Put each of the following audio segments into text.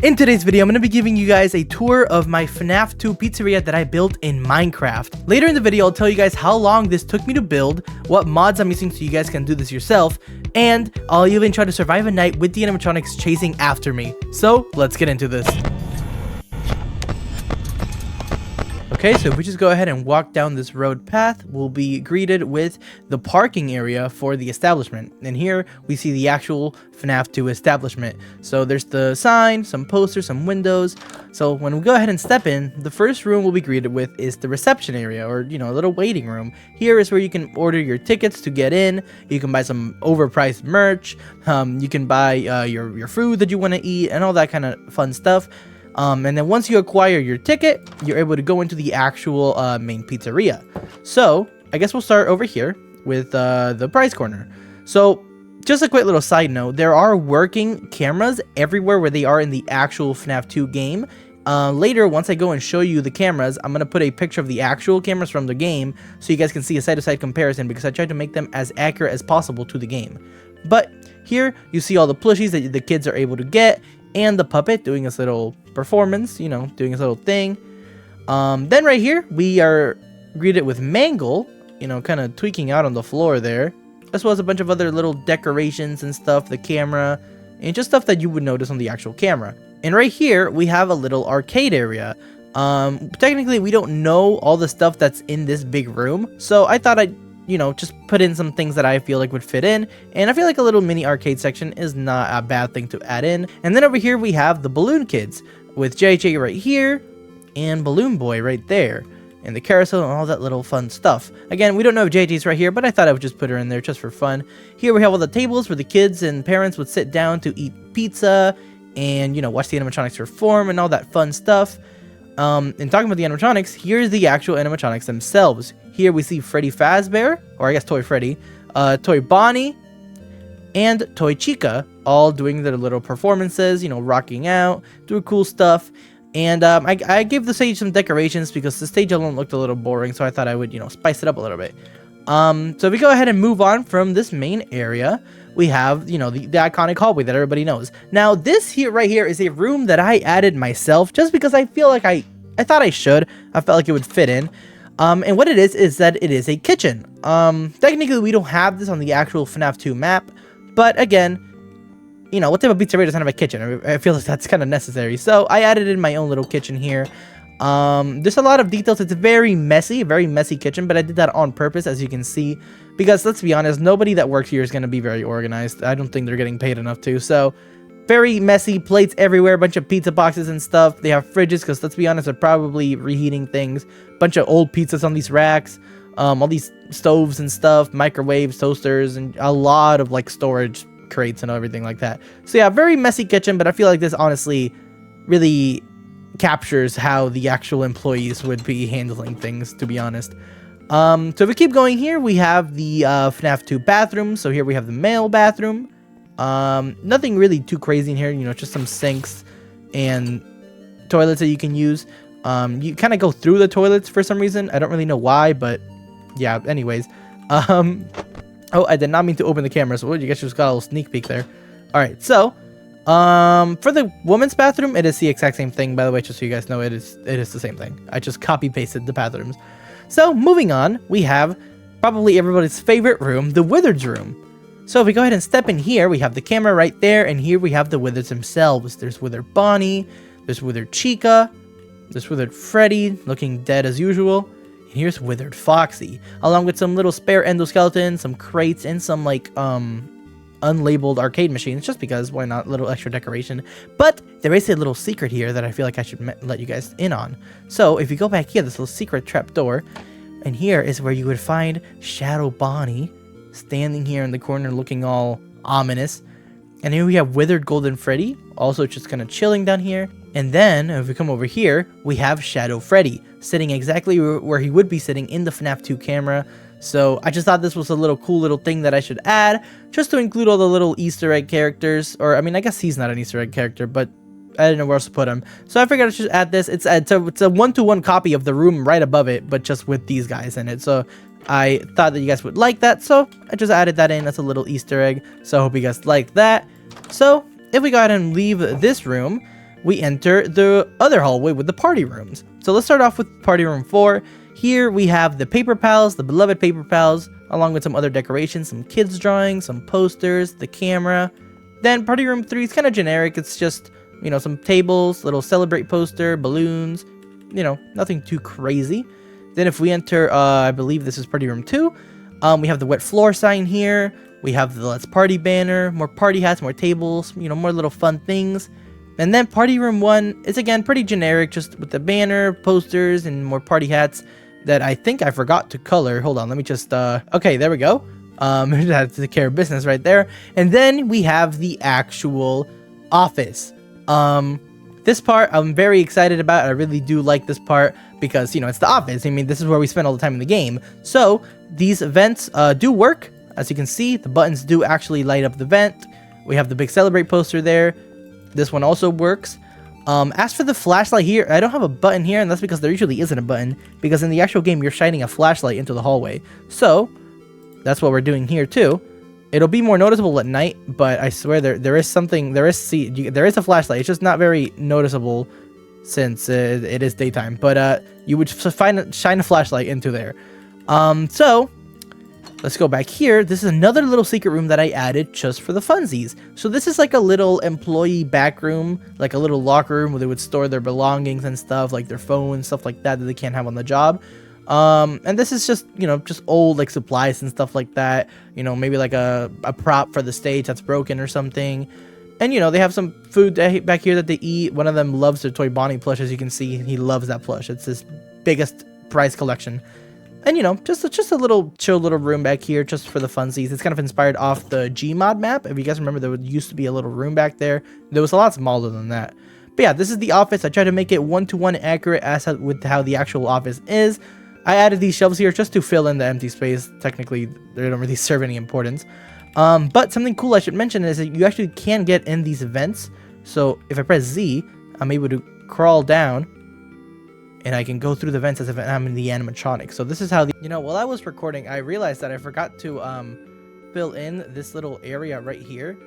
In today's video, I'm going to be giving you guys a tour of my FNAF 2 pizzeria that I built in Minecraft. Later in the video, I'll tell you guys how long this took me to build, what mods I'm using so you guys can do this yourself, and I'll even try to survive a night with the animatronics chasing after me. So, let's get into this. Okay, so if we just go ahead and walk down this road path, we'll be greeted with the parking area for the establishment. And here we see the actual FNAF 2 establishment. So there's the sign, some posters, some windows. So when we go ahead and step in, the first room we'll be greeted with is the reception area, or, you know, a little waiting room. Here is where you can order your tickets to get in. You can buy some overpriced merch. You can buy your food that you want to eat and all that kind of fun stuff. And then once you acquire your ticket, you're able to go into the actual main pizzeria. So I guess we'll start over here with the prize corner. So just a quick little side note, there are working cameras everywhere where they are in the actual FNAF 2 game. Later, once I go and show you the cameras, I'm going to put a picture of the actual cameras from the game so you guys can see a side-to-side comparison, because I tried to make them as accurate as possible to the game. But here you see all the plushies that the kids are able to get, and the puppet doing his little performance, you know, doing his little thing. Then right here, we are greeted with Mangle, you know, kind of tweaking out on the floor there, as well as a bunch of other little decorations and stuff, the camera, and just stuff that you would notice on the actual camera. And right here, we have a little arcade area. Technically, we don't know all the stuff that's in this big room, so I thought I'd, you know, just put in some things that I feel like would fit in, and I feel like a little mini arcade section is not a bad thing to add in. And then over here we have the Balloon Kids with JJ right here and Balloon Boy right there, and the carousel and all that little fun stuff. Again, we don't know if JJ's right here, but I thought I would just put her in there just for fun. Here we have all the tables where the kids and parents would sit down to eat pizza and, you know, watch the animatronics perform and all that fun stuff. And talking about the animatronics, here's the actual animatronics themselves. Here we see Freddy Fazbear, or I guess Toy Freddy, Toy Bonnie, and Toy Chica, all doing their little performances, you know, rocking out, doing cool stuff. And I gave the stage some decorations because the stage alone looked a little boring, so I thought I would, you know, spice it up a little bit. So if we go ahead and move on from this main area, we have, you know, the iconic hallway that everybody knows. Now, this here right here is a room that I added myself just because I feel like I thought I should. I felt like it would fit in. And what it is that it is a kitchen. Technically, we don't have this on the actual FNAF 2 map, but again, you know, what type of pizzeria doesn't have a kitchen? I feel like that's kind of necessary. So I added in my own little kitchen here. There's a lot of details. It's a very messy kitchen, but I did that on purpose, as you can see, because let's be honest, nobody that works here is going to be very organized. I don't think they're getting paid enough to. So very messy, plates everywhere, a bunch of pizza boxes and stuff. They have fridges because, let's be honest, they're probably reheating things. Bunch of old pizzas on these racks, all these stoves and stuff, microwaves, toasters, and a lot of like storage crates and everything like that. So yeah, very messy kitchen, but I feel like this honestly really captures how the actual employees would be handling things, to be honest. So if we keep going here, we have the FNAF 2 bathroom. So here we have the male bathroom. Nothing really too crazy in here, you know, just some sinks and toilets that you can use. You kind of go through the toilets for some reason. I don't really know why, but yeah, anyways. Oh, I did not mean to open the camera, so you guys just got a little sneak peek there. Alright, so for the women's bathroom, it is the exact same thing, by the way, just so you guys know, it is the same thing. I just copy pasted the bathrooms. So moving on, we have probably everybody's favorite room, the Wizards room. So if we go ahead and step in here, we have the camera right there, and here we have the Wizards themselves. There's Withered Bonnie, there's Withered Chica, there's Withered Freddy, looking dead as usual, and here's Withered Foxy, along with some little spare endoskeletons, some crates, and some like unlabeled arcade machines, just because, why not, little extra decoration. But there is a little secret here that I feel like I should let you guys in on. So if you go back here, this little secret trap door, and here is where you would find Shadow Bonnie standing here in the corner looking all ominous. And here we have Withered Golden Freddy, also just kind of chilling down here. And then if we come over here, we have Shadow Freddy sitting exactly where he would be sitting in the FNAF 2 camera. So I just thought this was a little cool little thing that I should add, just to include all the little Easter egg characters. Or I mean, I guess he's not an Easter egg character, but I didn't know where else to put him. So I figured I should add this. It's a one-to-one copy of the room right above it, but just with these guys in it. So I thought that you guys would like that, so I just added that in as a little Easter egg. So I hope you guys like that. So if we go ahead and leave this room, we enter the other hallway with the party rooms. So let's start off with party room 4. Here we have the paper pals, the beloved paper pals, along with some other decorations, some kids drawings, some posters, the camera. Then party room 3 is kind of generic. It's just, you know, some tables, little celebrate poster, balloons, you know, nothing too crazy. Then if we enter, I believe this is party room 2, we have the wet floor sign here. We have the let's party banner, more party hats, more tables, you know, more little fun things. And then party room 1 is again pretty generic, just with the banner, posters, and more party hats that I think I forgot to color. Hold on, let me just, okay, there we go. That's the care of business right there. And then we have the actual office. This part I'm very excited about. I really do like this part because, you know, it's the office. I mean, this is where we spend all the time in the game. So these events do work. As you can see, the buttons do actually light up the vent. We have the big celebrate poster there. This one also works. As for the flashlight here, I don't have a button here, and that's because there usually isn't a button, because in the actual game you're shining a flashlight into the hallway. So that's what we're doing here too. It'll be more noticeable at night, but I swear there is a flashlight. It's just not very noticeable since it is daytime. But you would shine a flashlight into there. So let's go back here. This is another little secret room that I added just for the funsies. So this is like a little employee back room, like a little locker room where they would store their belongings and stuff, like their phones, stuff like that they can't have on the job. And this is just, you know, just old like supplies and stuff like that. You know, maybe like a prop for the stage that's broken or something. And, you know, they have some food back here that they eat. One of them loves their toy Bonnie plush, as you can see. He loves that plush. It's his biggest prize collection. And, you know, just a little chill little room back here just for the funsies. It's kind of inspired off the Gmod map. If you guys remember, there used to be a little room back there. There was a lot smaller than that. But yeah, this is the office. I tried to make it one-to-one accurate with how the actual office is. I added these shelves here just to fill in the empty space. Technically, they don't really serve any importance. But something cool I should mention is that you actually can get in these events. So if I press Z, I'm able to crawl down. And I can go through the vents as if I'm in the animatronics. So this is how you know, while I was recording, I realized that I forgot to fill in this little area right here.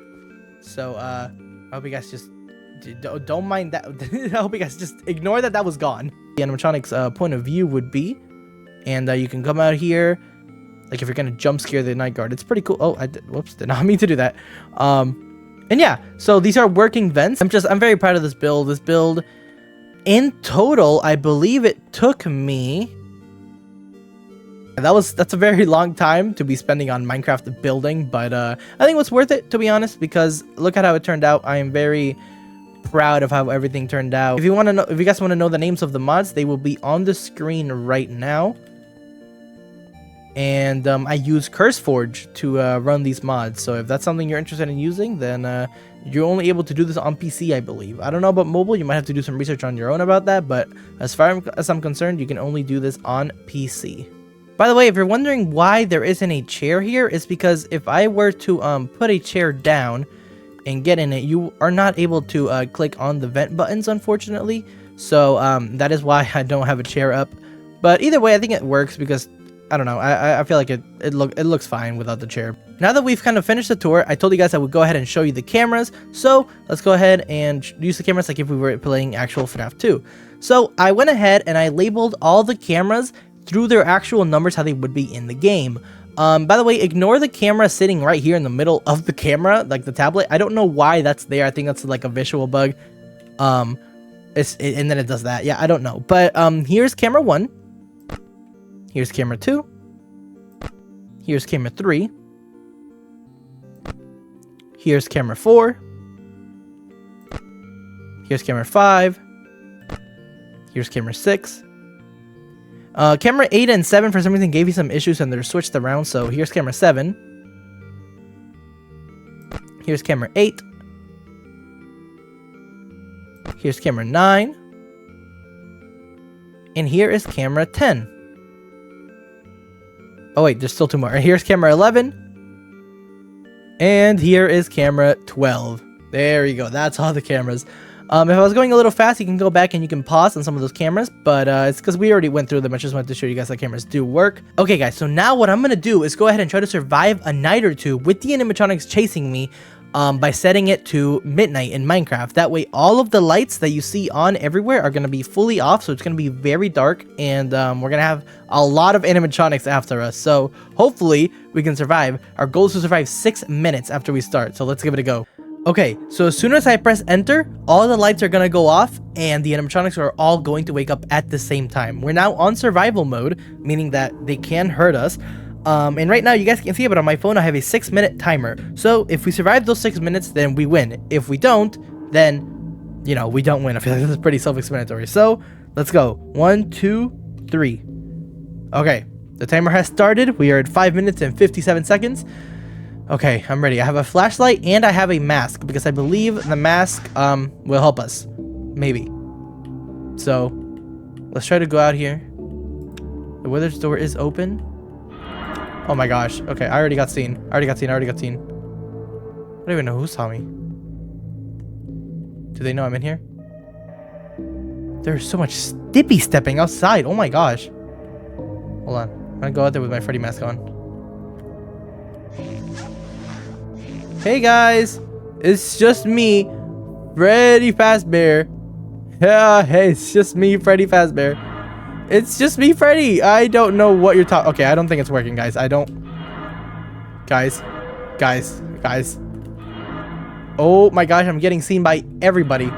So I hope you guys just don't mind that. I hope you guys just ignore that was gone. The animatronics point of view would be, and you can come out here, like if you're gonna jump scare the night guard. It's pretty cool. Oh, whoops, did not mean to do that. And yeah, so these are working vents. I'm very proud of this build. This build, in total, I believe it took me, that's a very long time to be spending on Minecraft building, but I think it was worth it, to be honest, because look at how it turned out. I am very proud of how everything turned out. If you guys want to know the names of the mods, they will be on the screen right now. And I use CurseForge to run these mods, so if that's something you're interested in using, then you're only able to do this on PC, I believe. I don't know about mobile. You might have to do some research on your own about that, but as far as I'm concerned, you can only do this on PC. By the way, if you're wondering why there isn't a chair here, it's because if I were to put a chair down and get in it, you are not able to click on the vent buttons, unfortunately. So that is why I don't have a chair up. But either way, I think it works because I don't know. I feel like it looks fine without the chair. Now that we've kind of finished the tour, I told you guys I would go ahead and show you the cameras. So let's go ahead and use the cameras like if we were playing actual FNAF 2. So I went ahead and I labeled all the cameras through their actual numbers, how they would be in the game. By the way, ignore the camera sitting right here in the middle of the camera, like the tablet. I don't know why that's there. I think that's like a visual bug. And then it does that. Yeah, I don't know. But here's camera 1. Here's camera 2. Here's camera 3. Here's camera 4. Here's camera 5. Here's camera 6. Camera 8 and 7 for some reason gave me some issues and they're switched around. So here's camera 7. Here's camera 8. Here's camera 9. And here is camera 10. Oh wait, there's still 2 more. Here's camera 11. And here is camera 12. There you go. That's all the cameras. If I was going a little fast, you can go back and you can pause on some of those cameras, but it's because we already went through them. I just wanted to show you guys that cameras do work. Okay guys, so now what I'm going to do is go ahead and try to survive a night or two with the animatronics chasing me by setting it to midnight in Minecraft. That way all of the lights that you see on everywhere are going to be fully off, so it's going to be very dark, and we're going to have a lot of animatronics after us. So hopefully we can survive. Our goal is to survive 6 minutes after we start, so let's give it a go. Okay, so as soon as I press enter, all the lights are going to go off and the animatronics are all going to wake up at the same time. We're now on survival mode, meaning that they can hurt us. And right now you guys can see it, but on my phone I have a 6-minute timer. So if we survive those 6 minutes, then we win. If we don't, then, you know, we don't win. I feel like this is pretty self-explanatory. So let's go. 1, 2, 3. Okay, the timer has started. We are at 5 minutes and 57 seconds. Okay, I'm ready. I have a flashlight and I have a mask because I believe the mask will help us. Maybe. So let's try to go out here. The Withered door is open. Oh my gosh. Okay, I already got seen. I already got seen. I don't even know who saw me. Do they know I'm in here? There's so much stippy stepping outside. Oh my gosh. Hold on. I'm gonna go out there with my Freddy mask on. Hey guys, it's just me, Freddy Fazbear. Yeah, hey, it's just me, Freddy Fazbear. It's just me, Freddy. I don't know what you're talking. Okay, I don't think it's working, guys. I don't. Guys. Oh my gosh, I'm getting seen by everybody.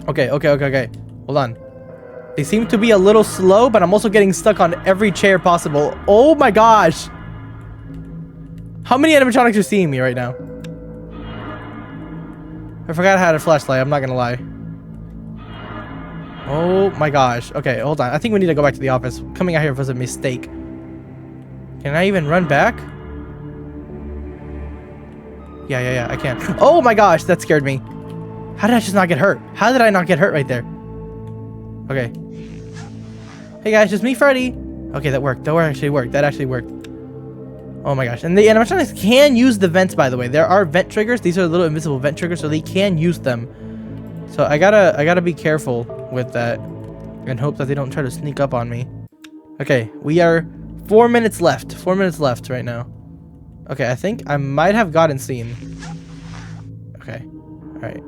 Okay. Hold on. They seem to be a little slow, but I'm also getting stuck on every chair possible. Oh my gosh. How many animatronics are seeing me right now? I forgot I had a flashlight. I'm not gonna lie. Oh my gosh. Okay, hold on. I think we need to go back to the office. Coming out here was a mistake. Can I even run back? Yeah, I can. Oh my gosh, that scared me. How did I just not get hurt? How did I not get hurt right there? Okay. Hey guys, just me, Freddy. Okay, that worked. That actually worked. Oh my gosh. And the animatronics can use the vents, by the way. There are vent triggers. These are little invisible vent triggers, so they can use them. So I gotta be careful with that and hope that they don't try to sneak up on me. Okay, we are 4 minutes left. 4 minutes left right now. Okay, I think I might have gotten seen. Okay, alright.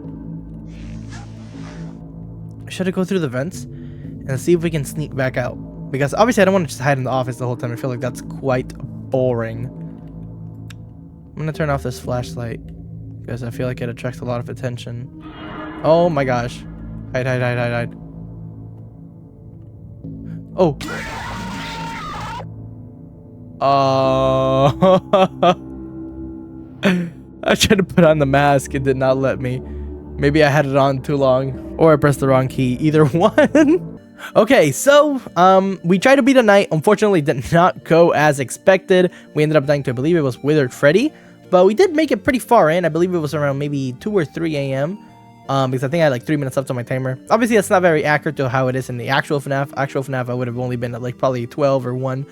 Should I go through the vents and see if we can sneak back out? Because obviously I don't want to just hide in the office the whole time. I feel like that's quite boring. I'm gonna turn off this flashlight because I feel like it attracts a lot of attention. Oh my gosh. Hide. Oh. I tried to put on the mask. It did not let me. Maybe I had it on too long or I pressed the wrong key. Either one. Okay, so we tried to beat the night. Unfortunately, did not go as expected. We ended up dying to, I believe it was Withered Freddy, but we did make it pretty far in. I believe it was around maybe 2 or 3 a.m. Because I think I had like 3 minutes left on my timer. Obviously, that's not very accurate to how it is in the actual FNAF. Actual FNAF, I would have only been at like probably 12 or 1.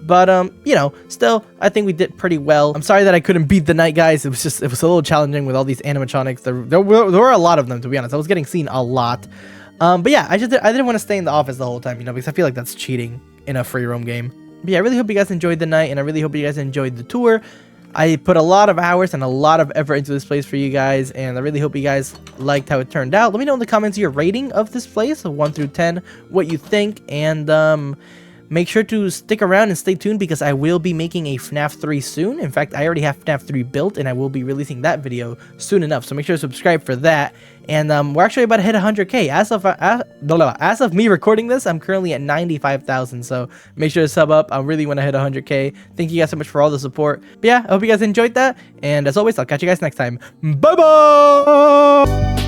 But, you know, still, I think we did pretty well. I'm sorry that I couldn't beat the night, guys. It was a little challenging with all these animatronics. There were a lot of them, to be honest. I was getting seen a lot. But yeah, I didn't want to stay in the office the whole time, you know, because I feel like that's cheating in a free roam game. But yeah, I really hope you guys enjoyed the night, and I really hope you guys enjoyed the tour. I put a lot of hours and a lot of effort into this place for you guys, and I really hope you guys liked how it turned out. Let me know in the comments your rating of this place, 1 through 10, what you think, and make sure to stick around and stay tuned because I will be making a FNAF 3 soon. In fact, I already have FNAF 3 built, and I will be releasing that video soon enough, so make sure to subscribe for that. And we're actually about to hit 100k. As of me recording this, I'm currently at 95,000, so make sure to sub up. I really want to hit 100k. Thank you guys so much for all the support. But yeah, I hope you guys enjoyed that, and as always, I'll catch you guys next time. Bye bye.